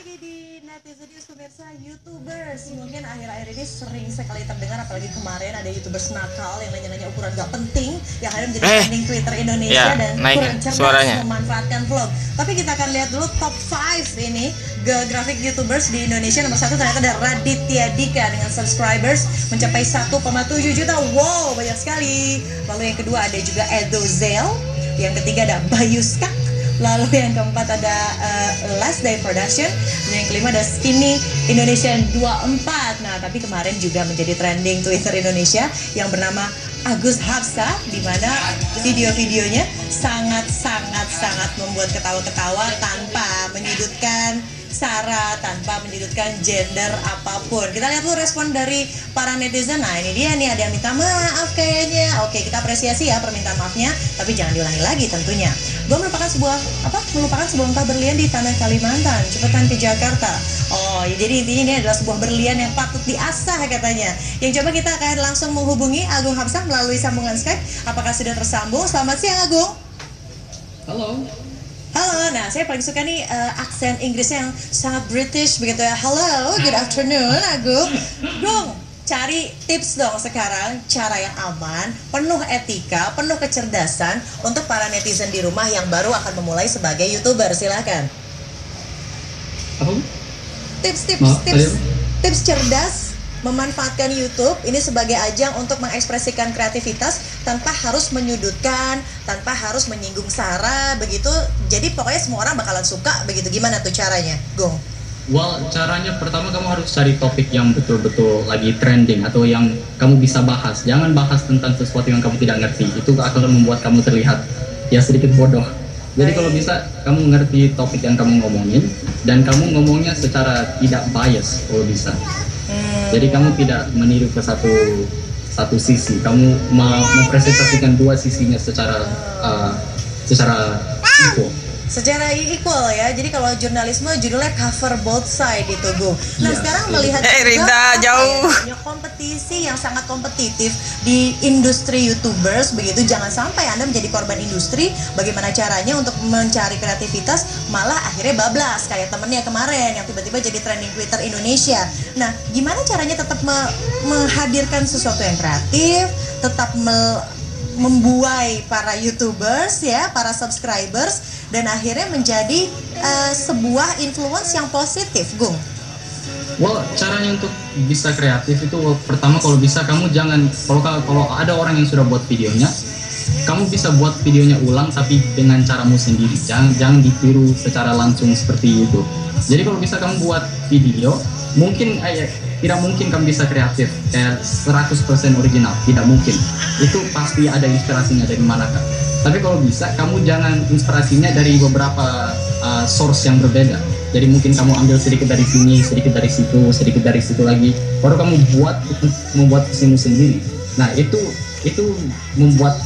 lagi di Netizen News pemirsa. YouTubers mungkin akhir-akhir ini sering sekali terdengar, apalagi kemarin ada YouTubers nakal yang nanya-nanya ukuran gak penting yang akhirnya menjadi trending Twitter Indonesia dan kurang cerdas memanfaatkan vlog. Tapi kita akan lihat dulu top 5 ini grafik YouTubers di Indonesia. Nomor 1 ternyata ada Raditya Dika dengan subscribers mencapai 1,7 juta. Wow, banyak sekali. Lalu yang kedua ada juga Edo Zel. Yang ketiga ada Bayuska. Lalu yang keempat ada Last Day Production. Dan yang kelima ada Skinny Indonesian 24. Nah, tapi kemarin juga menjadi trending Twitter Indonesia yang bernama Agus Hapsa, di mana video-videonya sangat membuat ketawa-ketawa tanpa menyudutkan sara, tanpa menyudutkan gender apapun. Kita lihat dulu respon dari para netizen. Nah, ini dia nih, ada yang minta maaf kayaknya. Oke, kita apresiasi ya permintaan maafnya, tapi jangan diulangi lagi tentunya. Gue melupakan sebuah langkah berlian di tanah Kalimantan, cepetan ke Jakarta. Oh, ya, jadi intinya ini adalah sebuah berlian yang patut diasah katanya. Yang coba kita akan langsung menghubungi Agung Hapsah melalui sambungan Skype. Apakah sudah tersambung? Selamat siang, Agung. Halo. Halo, nah saya paling suka nih aksen Inggrisnya yang sangat British begitu ya. Hello, good afternoon, Agung. Gung, cari tips dong sekarang, cara yang aman, penuh etika, penuh kecerdasan untuk para netizen di rumah yang baru akan memulai sebagai YouTuber. Silakan. Apa? Tips cerdas memanfaatkan YouTube ini sebagai ajang untuk mengekspresikan kreativitas tanpa harus menyudutkan, tanpa harus menyinggung sara begitu. Jadi pokoknya semua orang bakalan suka begitu. Gimana tuh caranya, Gung? Well, caranya pertama kamu harus cari topik yang betul-betul lagi trending atau yang kamu bisa bahas. Jangan bahas tentang sesuatu yang kamu tidak ngerti. Itu akan membuat kamu terlihat ya sedikit bodoh. Jadi kalau bisa kamu ngerti topik yang kamu ngomongin dan kamu ngomongnya secara tidak bias kalau bisa. Jadi kamu tidak meniru ke satu sisi. Kamu mempresentasikan dua sisinya secara equal. Secara equal ya. Jadi kalau jurnalisme judulnya cover both side itu, Gung. Nah, sekarang melihat banyak kompetisi yang sangat kompetitif di industri YouTubers begitu. Jangan sampai Anda menjadi korban industri. Bagaimana caranya untuk mencari kreativitas malah akhirnya bablas kayak temennya kemarin yang tiba-tiba jadi trending Twitter Indonesia. Nah, gimana caranya tetap menghadirkan sesuatu yang kreatif, tetap membuai para YouTubers ya, para subscribers, dan akhirnya menjadi sebuah influence yang positif, Gung? Well, caranya untuk bisa kreatif itu pertama kalau bisa kamu jangan, kalau ada orang yang sudah buat videonya, kamu bisa buat videonya ulang tapi dengan caramu sendiri. Jangan ditiru secara langsung seperti itu. Jadi kalau bisa kamu buat video, mungkin tidak mungkin kamu bisa kreatif kayak 100% original, tidak mungkin. Itu pasti ada inspirasinya dari manakah. Tapi kalau bisa kamu jangan inspirasinya dari beberapa source yang berbeda. Jadi mungkin kamu ambil sedikit dari sini, sedikit dari situ lagi, baru kamu membuat visimu sendiri. Nah, itu membuat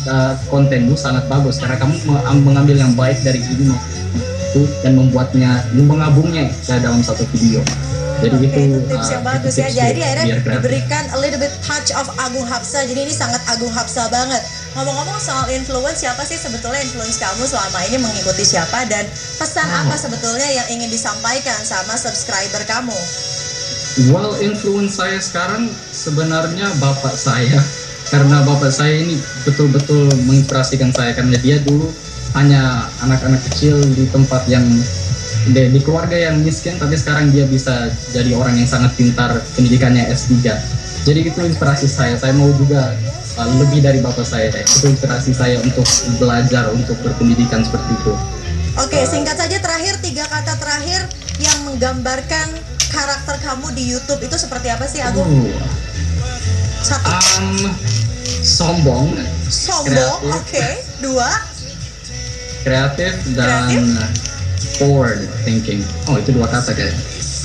kontenmu sangat bagus karena kamu mengambil yang baik dari ini itu dan menggabungnya ke dalam satu video. Jadi itu tips yang bagus ya. Jadi akhirnya diberikan a little bit touch of Agung Hapsah. Jadi ini sangat Agung Hapsah banget. Ngomong-ngomong soal influence, siapa sih sebetulnya influence kamu selama ini, mengikuti siapa, dan pesan apa sebetulnya yang ingin disampaikan sama subscriber kamu? Well, influence saya sekarang sebenarnya bapak saya. Karena bapak saya ini betul-betul menginspirasikan saya. Karena dia dulu hanya anak-anak kecil di tempat yang di keluarga yang miskin, tapi sekarang dia bisa jadi orang yang sangat pintar, pendidikannya S3. Jadi itu inspirasi saya. Saya mau juga lebih dari bapak saya. Itu inspirasi saya untuk belajar, untuk berpendidikan seperti itu. Oke, singkat saja terakhir, 3 kata terakhir yang menggambarkan karakter kamu di YouTube itu seperti apa sih, Agung? 1. Sombong. Oke. 2. Kreatif dan forward thinking. Oh, itu 2 kata kayaknya.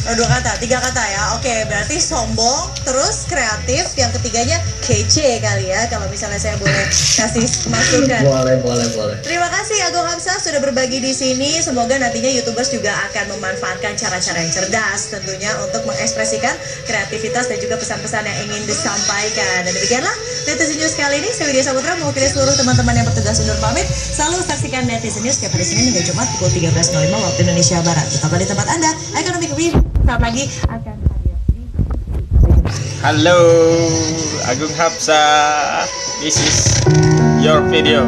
2 kata, 3 kata ya. Oke, berarti sombong, terus kreatif, yang ketiganya kece kali ya, kalau misalnya saya boleh kasih masukan. Boleh. Terima kasih Agung Hapsah sudah berbagi di sini. Semoga nantinya YouTubers juga akan memanfaatkan cara-cara yang cerdas tentunya untuk mengekspresikan kreativitas dan juga pesan-pesan yang ingin disampaikan. Dan demikianlah Netizen News kali ini. Saya Widya Saputra mewakili seluruh teman-teman yang bertugas undur pamit. Selalu saksikan Netizen News setiap hari Senin hingga Jumat pukul 13.05 waktu Indonesia Barat. Tetaplah di tempat Anda. Economic Review sesaat lagi akan hadir di Halo, Agung Hapsa. This is your video.